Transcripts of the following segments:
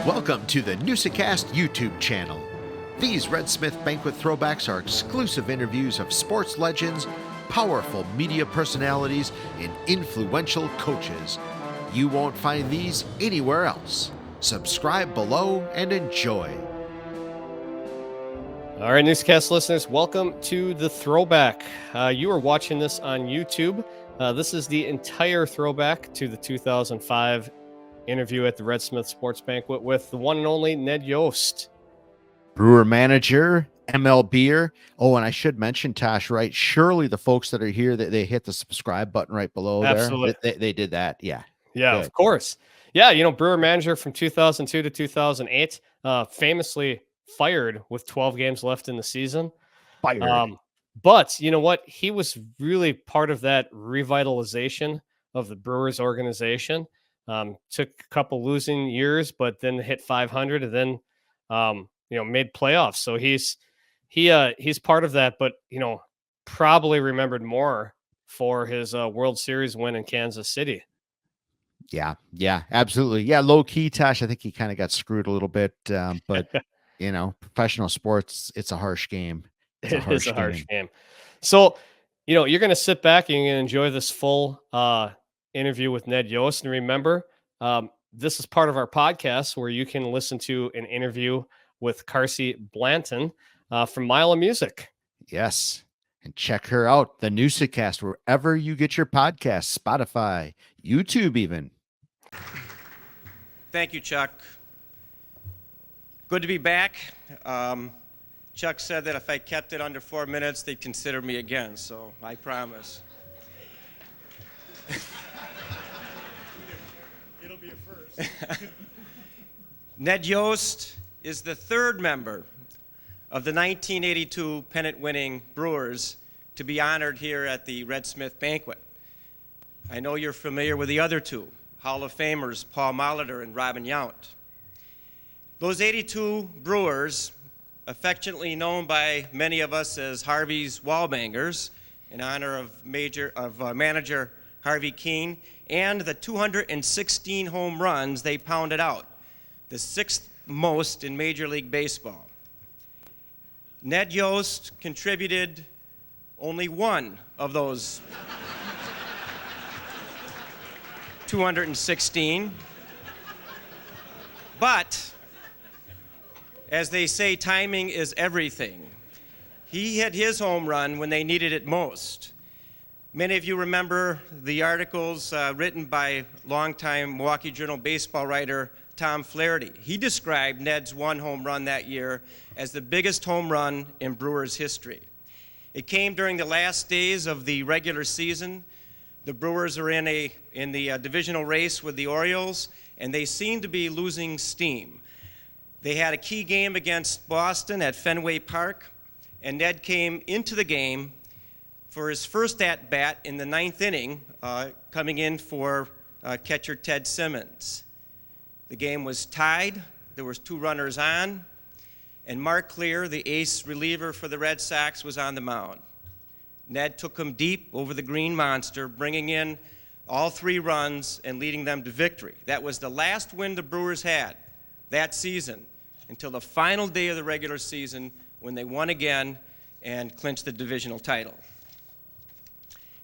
Welcome to the Newsa-Cast YouTube channel. These Red Smith Banquet throwbacks are exclusive interviews of sports legends, powerful media personalities, and influential coaches. You won't find these anywhere else. Subscribe below and enjoy. All right, Newsa-Cast listeners, welcome to the throwback. You are watching this on YouTube. This is the entire throwback to the 2005 interview at the Red Smith Sports Banquet with the one and only Ned Yost. Brewer manager, MLBer. Oh, and I should mention, Tosh, right? Surely the folks that are here, they hit the subscribe button right below Absolutely. there. They did that. Yeah. Yeah, Good. of course. Yeah, Brewer manager from 2002 to 2008, famously fired with 12 games left in the season. Fired. But you know what? He was really part of that revitalization of the Brewers organization. Took a couple losing years, but then hit 500 and then, made playoffs. So he's part of that, but, probably remembered more for his World Series win in Kansas City. Yeah, absolutely. Yeah, low key, Tosh. I think he kind of got screwed a little bit, but professional sports, it's a harsh game. It is a harsh game. So, you're going to sit back and you're going to enjoy this full interview with Ned Yost. And remember, this is part of our podcast where you can listen to an interview with Carsey Blanton from Mile of Music. Yes. And check her out, the Newsa-Cast, wherever you get your podcasts, Spotify, YouTube even. Thank you, Chuck. Good to be back. Chuck said that if I kept it under 4 minutes, they'd consider me again, so I promise. It'll be a first. Ned Yost is the third member of the 1982 pennant-winning Brewers to be honored here at the Red Smith Banquet. I know you're familiar with the other two, Hall of Famers Paul Molitor and Robin Yount. Those 82 Brewers, affectionately known by many of us as Harvey's Wallbangers, in honor of manager Harvey Keene, and the 216 home runs they pounded out, the sixth most in Major League Baseball. Ned Yost contributed only one of those 216. But, as they say, timing is everything. He hit his home run when they needed it most. Many of you remember the articles written by longtime Milwaukee Journal baseball writer Tom Flaherty. He described Ned's one home run that year as the biggest home run in Brewers history. It came during the last days of the regular season. The Brewers are in the divisional race with the Orioles, and they seem to be losing steam. They had a key game against Boston at Fenway Park, and Ned came into the game for his first at-bat in the ninth inning, coming in for catcher Ted Simmons. The game was tied. There was 2 runners on, and Mark Clear, the ace reliever for the Red Sox, was on the mound. Ned took him deep over the Green Monster, bringing in all 3 runs and leading them to victory. That was the last win the Brewers had that season until the final day of the regular season when they won again and clinched the divisional title.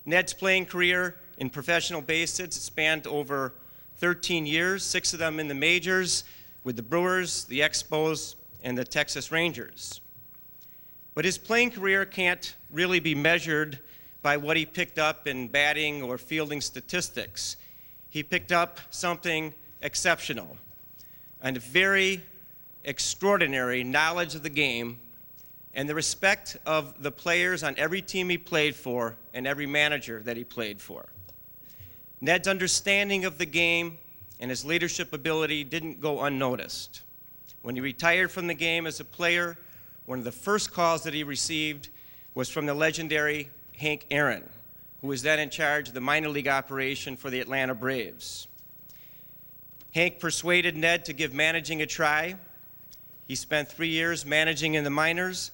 Ned's playing career in professional baseball spanned over 13 years, 6 of them in the majors with the Brewers, the Expos, and the Texas Rangers. But his playing career can't really be measured by what he picked up in batting or fielding statistics. He picked up something exceptional and a very extraordinary knowledge of the game and the respect of the players on every team he played for and every manager that he played for. Ned's understanding of the game and his leadership ability didn't go unnoticed. When he retired from the game as a player, one of the first calls that he received was from the legendary Hank Aaron, who was then in charge of the minor league operation for the Atlanta Braves. Hank persuaded Ned to give managing a try. He spent 3 years managing in the minors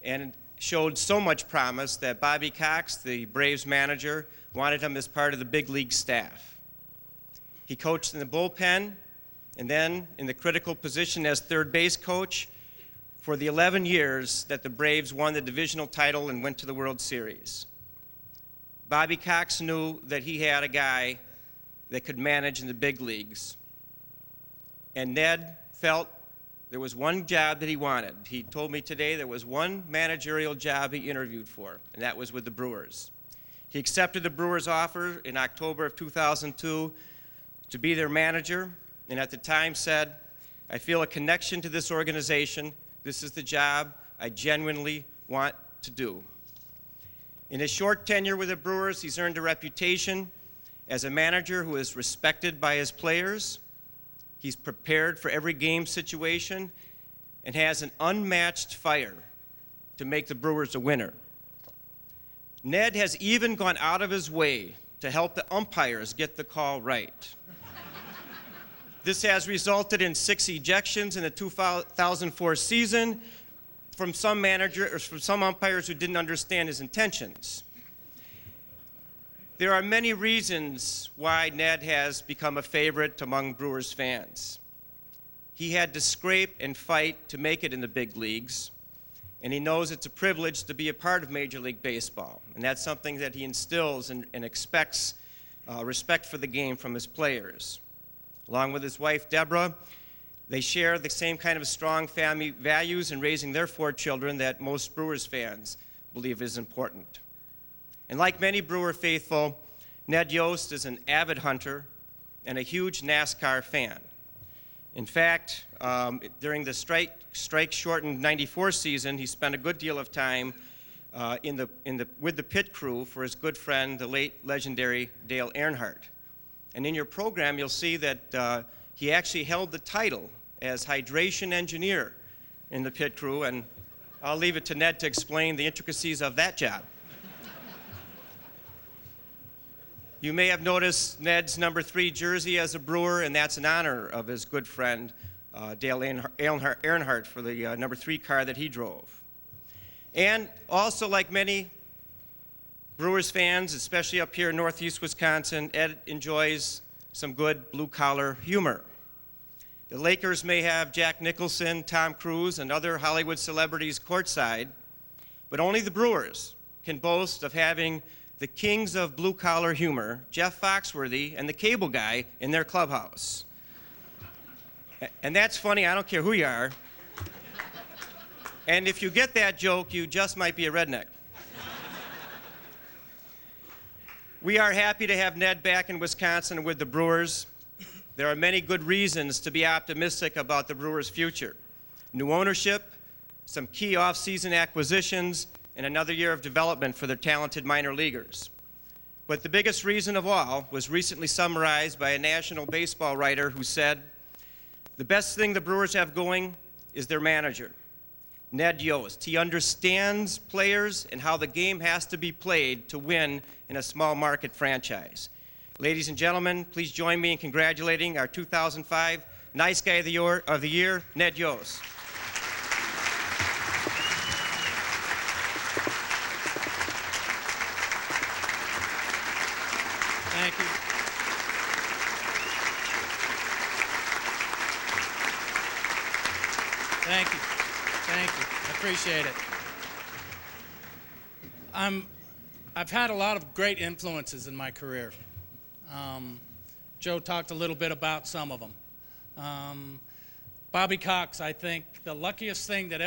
and showed so much promise that Bobby Cox, the Braves manager, wanted him as part of the big league staff. He coached in the bullpen, and then in the critical position as third base coach for the 11 years that the Braves won the divisional title and went to the World Series. Bobby Cox knew that he had a guy that could manage in the big leagues. And Ned felt there was one job that he wanted. He told me today there was one managerial job he interviewed for, and that was with the Brewers. He accepted the Brewers' offer in October of 2002 to be their manager, and at the time said, "I feel a connection to this organization. This is the job I genuinely want to do." In his short tenure with the Brewers, he's earned a reputation as a manager who is respected by his players. He's prepared for every game situation and has an unmatched fire to make the Brewers a winner. Ned has even gone out of his way to help the umpires get the call right. This has resulted in 6 ejections in the 2004 season from some umpires who didn't understand his intentions. There are many reasons why Ned has become a favorite among Brewers fans. He had to scrape and fight to make it in the big leagues, and he knows it's a privilege to be a part of Major League Baseball, and that's something that he instills and expects respect for the game from his players. Along with his wife, Deborah, they share the same kind of strong family values in raising their 4 children that most Brewers fans believe is important. And like many Brewer faithful, Ned Yost is an avid hunter and a huge NASCAR fan. In fact, during the strike-shortened '94 season, he spent a good deal of time with the pit crew for his good friend, the late legendary Dale Earnhardt. And in your program, you'll see that he actually held the title as hydration engineer in the pit crew, and I'll leave it to Ned to explain the intricacies of that job. You may have noticed Ned's number 3 jersey as a Brewer, and that's in honor of his good friend, Dale Earnhardt, for the number 3 car that he drove. And also, like many Brewers fans, especially up here in Northeast Wisconsin, Ed enjoys some good blue-collar humor. The Lakers may have Jack Nicholson, Tom Cruise, and other Hollywood celebrities courtside, but only the Brewers can boast of having the kings of blue-collar humor, Jeff Foxworthy and the Cable Guy, in their clubhouse. And that's funny, I don't care who you are. And if you get that joke, you just might be a redneck. We are happy to have Ned back in Wisconsin with the Brewers. There are many good reasons to be optimistic about the Brewers' future. New ownership, some key off-season acquisitions, and another year of development for their talented minor leaguers. But the biggest reason of all was recently summarized by a national baseball writer who said, "The best thing the Brewers have going is their manager, Ned Yost. He understands players and how the game has to be played to win in a small market franchise." Ladies and gentlemen, please join me in congratulating our 2005 Nice Guy of the Year, Ned Yost. Thank you. Thank you. Thank you. I appreciate it. I've had a lot of great influences in my career. Joe talked a little bit about some of them. Bobby Cox, I think the luckiest thing that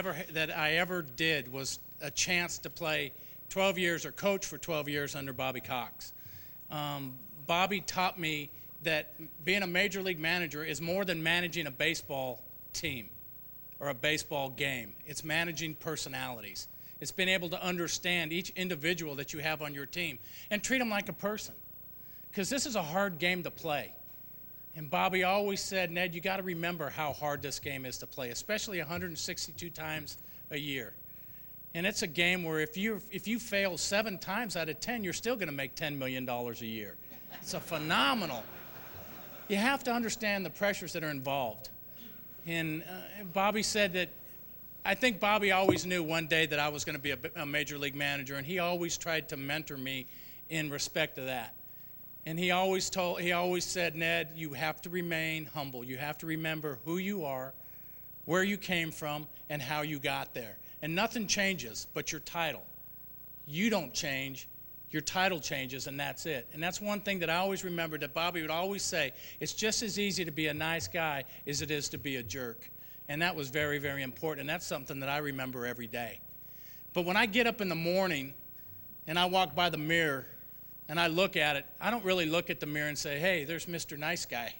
I ever did was a chance to play 12 years or coach for 12 years under Bobby Cox. Bobby taught me that being a major league manager is more than managing a baseball team or a baseball game. It's managing personalities. It's being able to understand each individual that you have on your team and treat them like a person. Because this is a hard game to play. And Bobby always said, "Ned, you got to remember how hard this game is to play, especially 162 times a year. And it's a game where if you fail 7 times out of 10, you're still going to make $10 million a year. It's a phenomenal. You have to understand the pressures that are involved." And Bobby said that, I think Bobby always knew one day that I was going to be a major league manager, and he always tried to mentor me in respect to that. And he always said, Ned, you have to remain humble. You have to remember who you are, where you came from, and how you got there. And nothing changes but your title. You don't change, your title changes, and that's it. And that's one thing that I always remember that Bobby would always say, it's just as easy to be a nice guy as it is to be a jerk. And that was very, very important, and that's something that I remember every day. But when I get up in the morning and I walk by the mirror and I look at it, I don't really look at the mirror and say, hey, there's Mr. Nice Guy.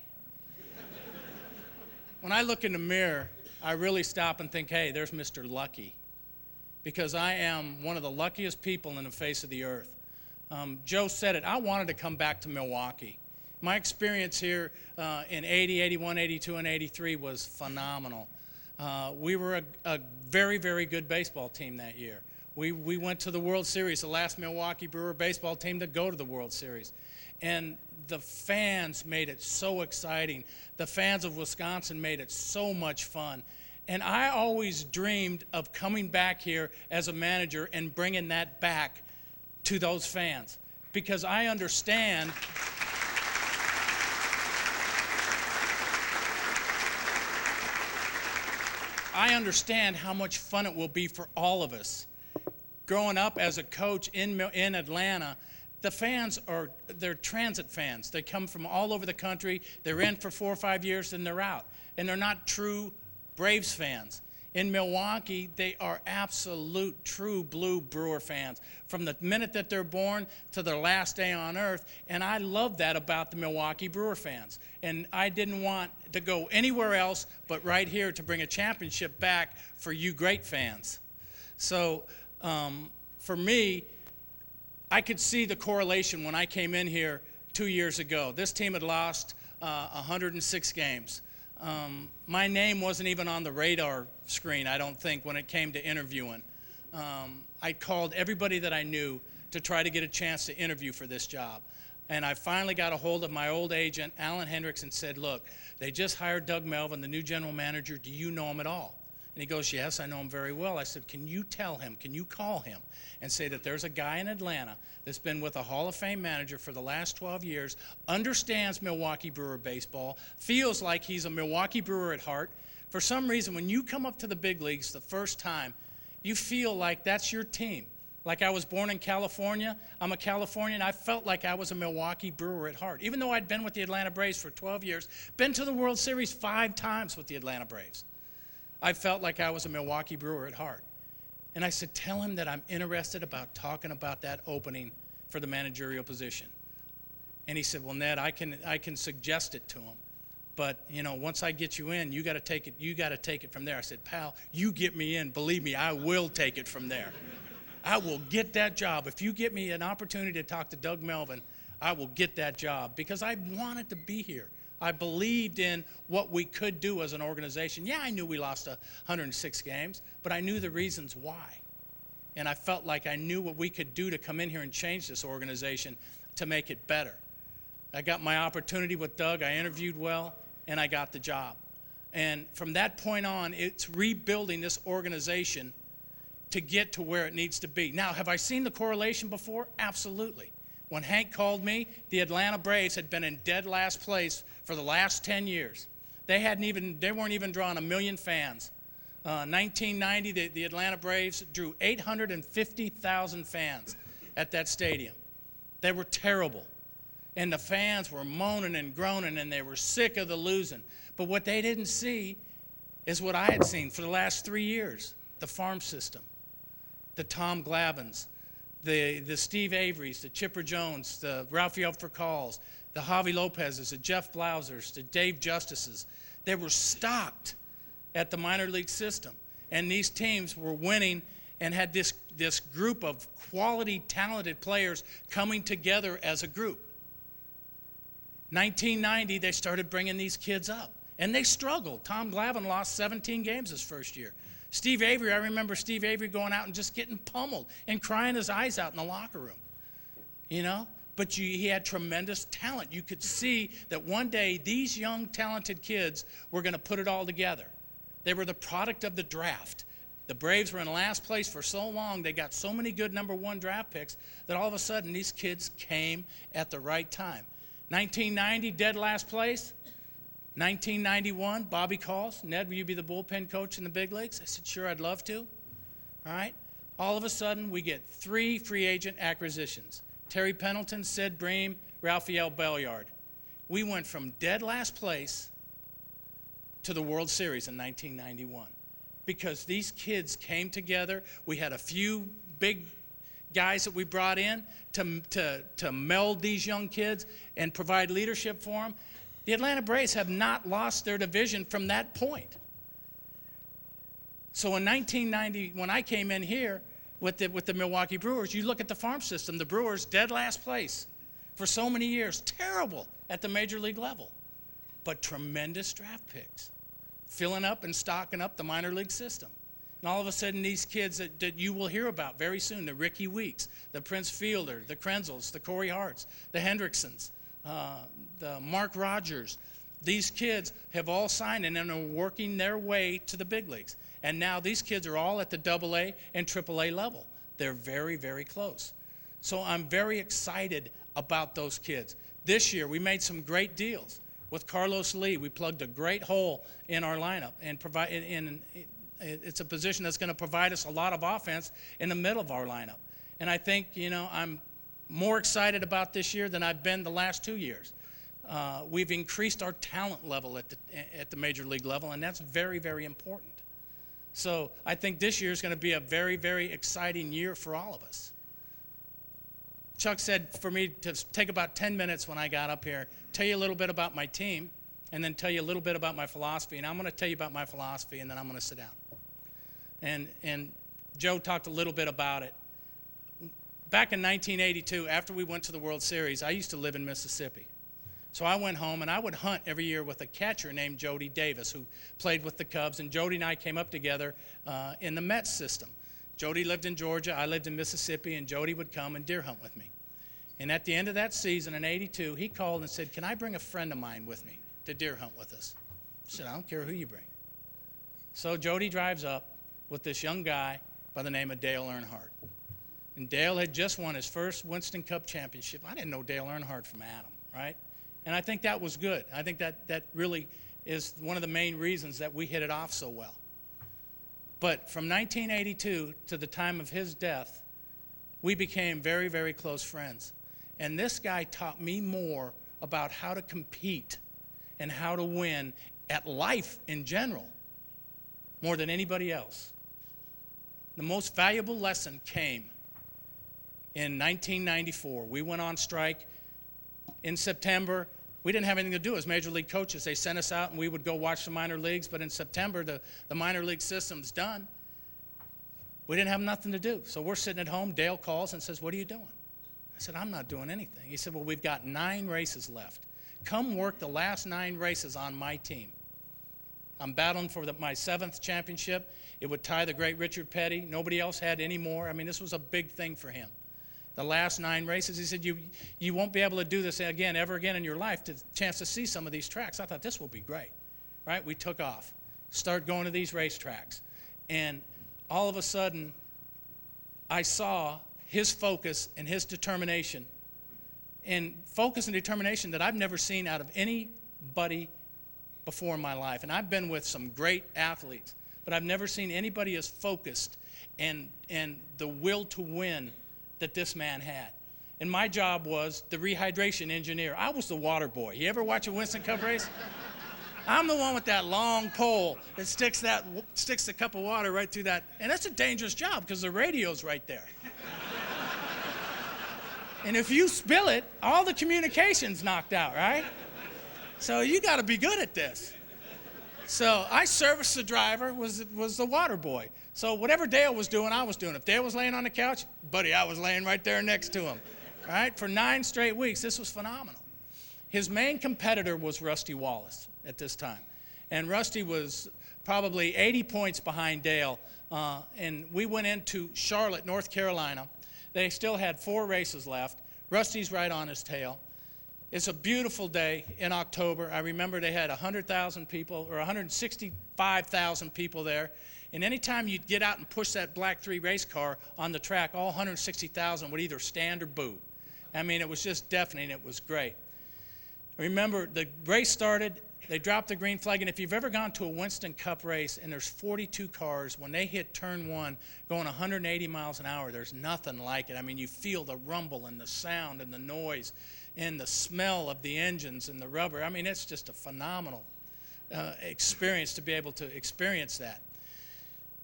When I look in the mirror, I really stop and think, hey, there's Mr. Lucky. Because I am one of the luckiest people in the face of the earth. Joe said it, I wanted to come back to Milwaukee. My experience here in 80, 81, 82, and 83 was phenomenal. We were a very, very good baseball team that year. We went to the World Series, the last Milwaukee Brewer baseball team to go to the World Series. And the fans made it so exciting. The fans of Wisconsin made it so much fun. And I always dreamed of coming back here as a manager and bringing that back to those fans. Because I understand how much fun it will be for all of us. Growing up as a coach in Atlanta, the fans they're transit fans. They come from all over the country. They're in for 4 or 5 years, then they're out. And they're not true Braves fans. In Milwaukee, they are absolute, true blue Brewer fans from the minute that they're born to their last day on earth. And I love that about the Milwaukee Brewer fans. And I didn't want to go anywhere else but right here to bring a championship back for you great fans. So for me, I could see the correlation when I came in here 2 years ago. This team had lost 106 games. My name wasn't even on the radar screen, I don't think, when it came to interviewing. I called everybody that I knew to try to get a chance to interview for this job. And I finally got a hold of my old agent, Alan Hendricks, and said, look, they just hired Doug Melvin, the new general manager. Do you know him at all? And he goes, yes, I know him very well. I said, can you tell him, can you call him and say that there's a guy in Atlanta that's been with a Hall of Fame manager for the last 12 years, understands Milwaukee Brewer baseball, feels like he's a Milwaukee Brewer at heart. For some reason, when you come up to the big leagues the first time, you feel like that's your team. Like I was born in California, I'm a Californian, I felt like I was a Milwaukee Brewer at heart. Even though I'd been with the Atlanta Braves for 12 years, been to the World Series 5 times with the Atlanta Braves. I felt like I was a Milwaukee Brewer at heart. And I said, tell him that I'm interested about talking about that opening for the managerial position. And he said, well, Ned, I can suggest it to him. But, you know, once I get you in, you got to take it from there. I said, pal, you get me in. Believe me, I will take it from there. I will get that job. If you get me an opportunity to talk to Doug Melvin, I will get that job because I wanted to be here. I believed in what we could do as an organization. Yeah, I knew we lost 106 games, but I knew the reasons why. And I felt like I knew what we could do to come in here and change this organization to make it better. I got my opportunity with Doug. I interviewed well, and I got the job. And from that point on, it's rebuilding this organization to get to where it needs to be. Now, have I seen the correlation before? Absolutely. When Hank called me, the Atlanta Braves had been in dead last place for the last 10 years. They weren't even drawing 1 million fans. 1990, the Atlanta Braves drew 850,000 fans at that stadium. They were terrible. And the fans were moaning and groaning, and they were sick of the losing. But what they didn't see is what I had seen for the last 3 years, the farm system, the Tom Glavins, the Steve Averys, the Chipper Jones, the Rafael Furcals, the Javi Lopez's, the Jeff Blausers, the Dave Justices. They were stocked at the minor league system. And these teams were winning and had this group of quality, talented players coming together as a group. 1990, they started bringing these kids up. And they struggled. Tom Glavine lost 17 games his first year. Steve Avery, I remember Steve Avery going out and just getting pummeled and crying his eyes out in the locker room. You know? But he had tremendous talent. You could see that one day these young, talented kids were going to put it all together. They were the product of the draft. The Braves were in last place for so long. They got so many good number 1 draft picks that all of a sudden these kids came at the right time. 1990, dead last place. 1991, Bobby calls, Ned, will you be the bullpen coach in the big leagues? I said, sure, I'd love to. All right. All of a sudden, we get 3 free agent acquisitions. Terry Pendleton, Sid Bream, Raphael Belliard. We went from dead last place to the World Series in 1991 because these kids came together. We had a few big guys that we brought in to meld these young kids and provide leadership for them. The Atlanta Braves have not lost their division from that point. So in 1990, when I came in here with the Milwaukee Brewers, you look at the farm system, the Brewers dead last place for so many years, terrible at the major league level, but tremendous draft picks, filling up and stocking up the minor league system. And all of a sudden, these kids that you will hear about very soon, the Ricky Weeks, the Prince Fielder, the Krenzels, the Corey Harts, the Hendricksons, the Mark Rogers, these kids have all signed and are working their way to the big leagues. And now these kids are all at the AA and AAA level. They're very, very close. So I'm very excited about those kids. This year, we made some great deals. With Carlos Lee, we plugged a great hole in our lineup and it's a position that's going to provide us a lot of offense in the middle of our lineup. And I think, I'm more excited about this year than I've been the last 2 years. We've increased our talent level at the major league level, and that's very, very important. So I think this year is going to be a very, very exciting year for all of us. Chuck said for me to take about 10 minutes when I got up here, tell you a little bit about my team, and then tell you a little bit about my philosophy. And I'm going to tell you about my philosophy, and then I'm going to sit down. And Joe talked a little bit about it. Back in 1982, after we went to the World Series, I used to live in Mississippi. So I went home, and I would hunt every year with a catcher named Jody Davis, who played with the Cubs. And Jody and I came up together in the Mets system. Jody lived in Georgia, I lived in Mississippi, and Jody would come and deer hunt with me. And at the end of that season in '82, he called and said, can I bring a friend of mine with me to deer hunt with us? I said, I don't care who you bring. So Jody drives up with this young guy by the name of Dale Earnhardt. And Dale had just won his first Winston Cup championship. I didn't know Dale Earnhardt from Adam, right? And I think that was good. I think that really is one of the main reasons that we hit it off so well. But from 1982 to the time of his death, we became very, very close friends. And this guy taught me more about how to compete and how to win at life in general more than anybody else. The most valuable lesson came in 1994. We went on strike in September. We didn't have anything to do as major league coaches. They sent us out and we would go watch the minor leagues, but in September the minor league system's done. We didn't have nothing to do. So we're sitting at home. Dale calls and says, what are you doing? I said, I'm not doing anything. He said, well, we've got 9 races left. Come work the last 9 races on my team. I'm battling for my 7th championship. It would tie the great Richard Petty. Nobody else had any more. I mean, this was a big thing for him. The last 9 races, he said, you won't be able to do this ever again in your life, to chance to see some of these tracks. I thought this will be great, right? We took off, start going to these racetracks. And all of a sudden, I saw his focus and his determination, and focus and determination that I've never seen out of anybody before in my life. And I've been with some great athletes, but I've never seen anybody as focused and the will to win that this man had. And my job was the rehydration engineer. I was the water boy. You ever watch a Winston Cup race? I'm the one with that long pole that sticks the cup of water right through that. And that's a dangerous job because the radio's right there. And if you spill it, all the communication's knocked out, right? So you got to be good at this. So I serviced the driver, was the water boy. So whatever Dale was doing, I was doing. If Dale was laying on the couch, buddy, I was laying right there next to him. Right? For 9 straight weeks, this was phenomenal. His main competitor was Rusty Wallace at this time. And Rusty was probably 80 points behind Dale. And we went into Charlotte, North Carolina. They still had 4 races left. Rusty's right on his tail. It's a beautiful day in October. I remember they had 100,000 people, or 165,000 people there. And anytime you'd get out and push that black 3 race car on the track, all 160,000 would either stand or boo. I mean, it was just deafening. It was great. Remember, the race started, they dropped the green flag, and if you've ever gone to a Winston Cup race and there's 42 cars, when they hit turn 1 going 180 miles an hour, there's nothing like it. I mean, you feel the rumble and the sound and the noise and the smell of the engines and the rubber. I mean, it's just a phenomenal experience to be able to experience that.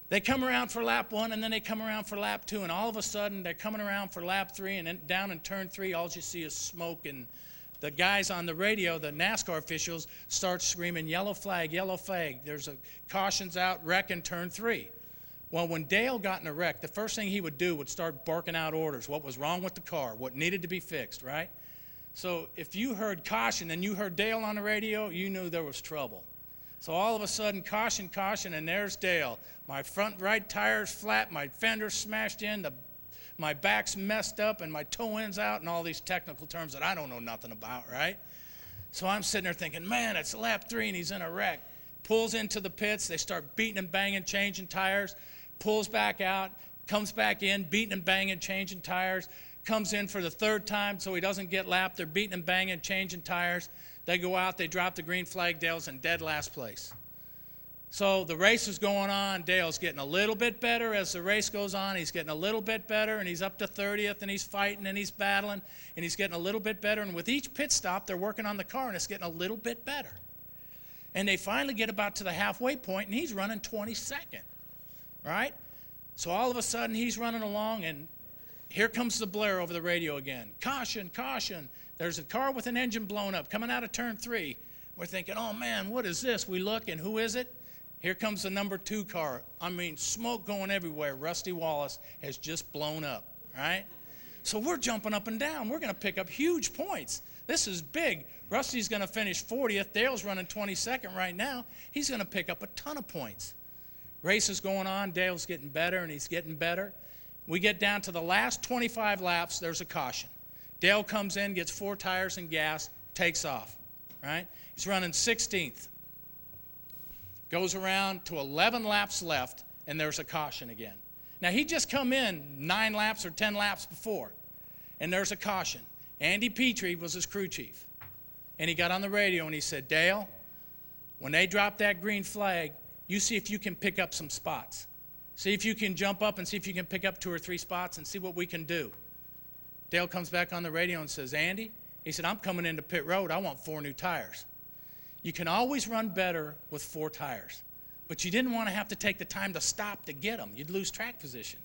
They come around for lap 1, and then they come around for lap 2, and all of a sudden they're coming around for lap 3, and then down in turn 3, all you see is smoke, and the guys on the radio, the NASCAR officials, start screaming, yellow flag, there's a cautions out, wreck in turn 3. Well, when Dale got in a wreck, the first thing he would do would start barking out orders, what was wrong with the car, what needed to be fixed, right? So if you heard caution and you heard Dale on the radio, you knew there was trouble. So all of a sudden, caution, caution, and there's Dale. My front right tire's flat, my fender's smashed in, my back's messed up, and my toe end's out, and all these technical terms that I don't know nothing about, right? So I'm sitting there thinking, man, it's lap 3, and he's in a wreck. Pulls into the pits. They start beating and banging, changing tires. Pulls back out, comes back in, beating and banging, changing tires. Comes in for the 3rd time so he doesn't get lapped. They're beating and banging, changing tires. They go out, they drop the green flag. Dale's in dead last place. So the race is going on. Dale's getting a little bit better as the race goes on. He's getting a little bit better, and he's up to 30th, and he's fighting, and he's battling, and he's getting a little bit better. And with each pit stop, they're working on the car, and it's getting a little bit better. And they finally get about to the halfway point, and he's running 22nd, right? So all of a sudden, he's running along, and here comes the blare over the radio again. Caution, caution. There's a car with an engine blown up coming out of turn 3. We're thinking, oh, man, what is this? We look, and who is it? Here comes the number 2 car. I mean, smoke going everywhere. Rusty Wallace has just blown up, right? So we're jumping up and down. We're going to pick up huge points. This is big. Rusty's going to finish 40th. Dale's running 22nd right now. He's going to pick up a ton of points. Race is going on. Dale's getting better, and he's getting better. We get down to the last 25 laps. There's a caution. Dale comes in, gets 4 tires and gas, takes off, right? He's running 16th. Goes around to 11 laps left, and there's a caution again. Now, he just come in 9 laps or 10 laps before, and there's a caution. Andy Petrie was his crew chief, and he got on the radio, and he said, Dale, when they drop that green flag, you see if you can pick up some spots. See if you can jump up and see if you can pick up 2 or 3 spots and see what we can do. Dale comes back on the radio and says, Andy, he said, I'm coming into pit road. I want 4 new tires. You can always run better with 4 tires, but you didn't want to have to take the time to stop to get them. You'd lose track position.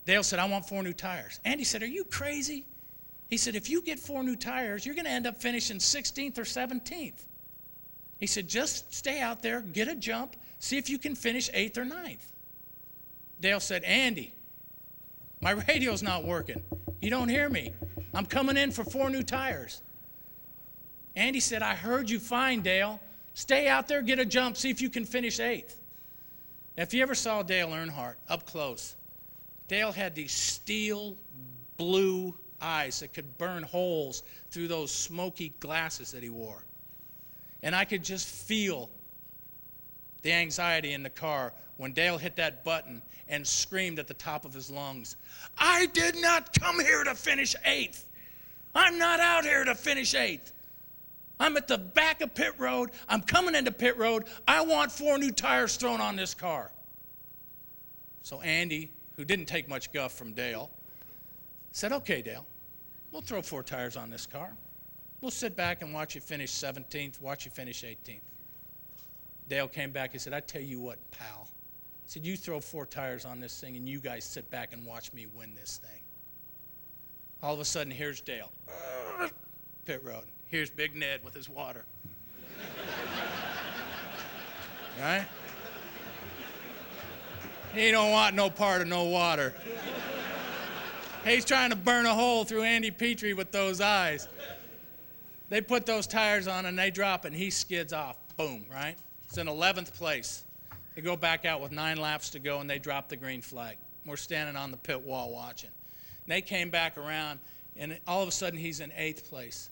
Dale said, I want 4 new tires. Andy said, are you crazy? He said, if you get 4 new tires, you're going to end up finishing 16th or 17th. He said, just stay out there, get a jump, see if you can finish 8th or 9th. Dale said, Andy, my radio's not working. You don't hear me. I'm coming in for 4 new tires. Andy said, I heard you fine, Dale. Stay out there, get a jump, see if you can finish 8th. Now, if you ever saw Dale Earnhardt up close, Dale had these steel blue eyes that could burn holes through those smoky glasses that he wore. And I could just feel the anxiety in the car when Dale hit that button and screamed at the top of his lungs, I did not come here to finish 8th. I'm not out here to finish 8th. I'm at the back of pit road. I'm coming into pit road. I want 4 new tires thrown on this car. So Andy, who didn't take much guff from Dale, said, okay, Dale, we'll throw 4 tires on this car. We'll sit back and watch you finish 17th, watch you finish 18th. Dale came back. He said, I tell you what, pal. He said, you throw 4 tires on this thing, and you guys sit back and watch me win this thing. All of a sudden, here's Dale. Pit road. Here's Big Ned with his water. Right? He don't want no part of no water. He's trying to burn a hole through Andy Petrie with those eyes. They put those tires on, and they drop, and he skids off. Boom, right? It's in 11th place. They go back out with 9 laps to go, and they drop the green flag. We're standing on the pit wall watching. And they came back around, and all of a sudden he's in 8th place.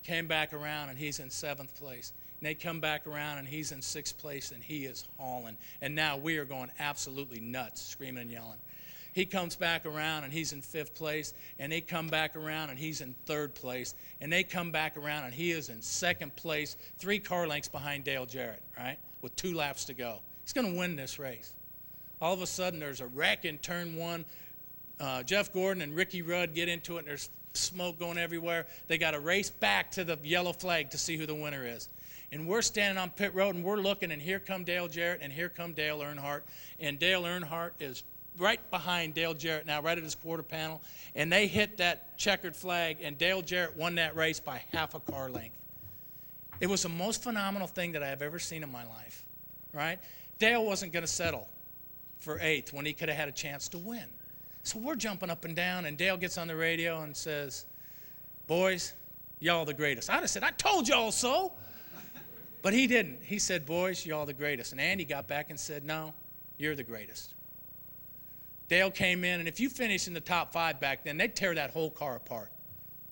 Came back around, and he's in 7th place. And they come back around, and he's in 6th place, and he is hauling. And now we are going absolutely nuts, screaming and yelling. He comes back around and he's in 5th place, and they come back around and he's in 3rd place, and they come back around and he is in 2nd place, 3 car lengths behind Dale Jarrett, right, with 2 laps to go. He's going to win this race. All of a sudden, there's a wreck in turn 1. Jeff Gordon and Ricky Rudd get into it, and there's smoke going everywhere. They got to race back to the yellow flag to see who the winner is. And we're standing on pit road, and we're looking, and here come Dale Jarrett, and here come Dale Earnhardt. And Dale Earnhardt is right behind Dale Jarrett now, right at his quarter panel. And they hit that checkered flag, and Dale Jarrett won that race by half a car length. It was the most phenomenal thing that I have ever seen in my life, right? Dale wasn't going to settle for 8th when he could have had a chance to win. So we're jumping up and down, and Dale gets on the radio and says, boys, y'all the greatest. I'd have said, I told y'all so. But he didn't. He said, boys, y'all the greatest. And Andy got back and said, no, you're the greatest. Dale came in, and if you finished in the top 5 back then, they'd tear that whole car apart.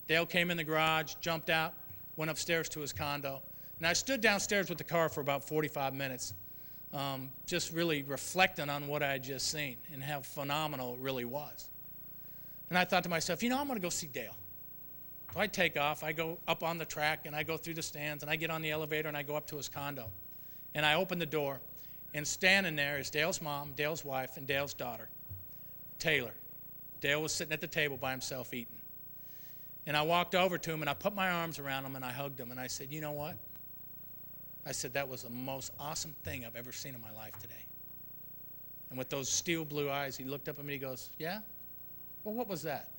Dale came in the garage, jumped out, went upstairs to his condo. And I stood downstairs with the car for about 45 minutes, just really reflecting on what I had just seen and how phenomenal it really was. And I thought to myself, I'm going to go see Dale. So I take off, I go up on the track, and I go through the stands, and I get on the elevator, and I go up to his condo. And I open the door, and standing there is Dale's mom, Dale's wife, and Dale's daughter, Taylor. Dale was sitting at the table by himself eating. And I walked over to him, and I put my arms around him, and I hugged him, and I said, you know what? I said, that was the most awesome thing I've ever seen in my life today. And with those steel blue eyes, he looked up at me, he goes, yeah? Well, what was that?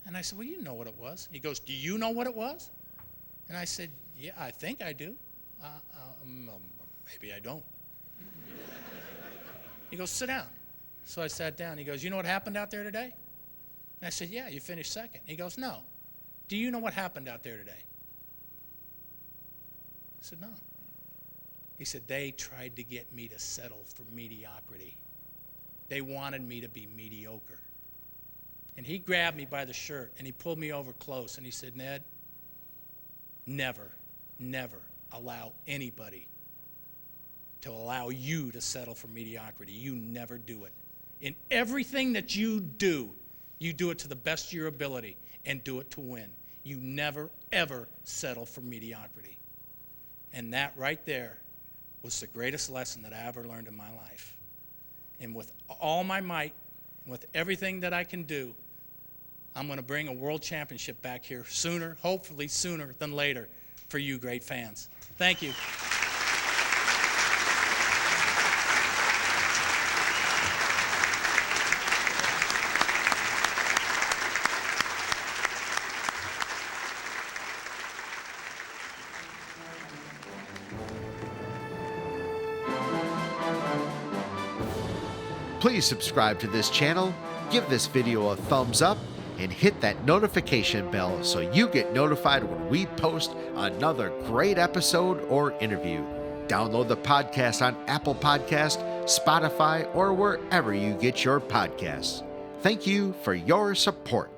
And I said, well, you know what it was. He goes, do you know what it was? And I said, yeah, I think I do. Maybe I don't. He goes, sit down. So I sat down. He goes, you know what happened out there today? And I said, yeah, you finished 2nd. He goes, no. Do you know what happened out there today? I said, no. He said, they tried to get me to settle for mediocrity. They wanted me to be mediocre. And he grabbed me by the shirt, and he pulled me over close, and he said, Ned, never, never allow anybody to allow you to settle for mediocrity. You never do it. In everything that you do it to the best of your ability and do it to win. You never, ever settle for mediocrity. And that right there was the greatest lesson that I ever learned in my life. And with all my might, with everything that I can do, I'm going to bring a world championship back here sooner, hopefully sooner than later, for you great fans. Thank you. Please subscribe to this channel, give this video a thumbs up, and hit that notification bell so you get notified when we post another great episode or interview. Download the podcast on Apple Podcast, Spotify, or wherever you get your podcasts. Thank you for your support.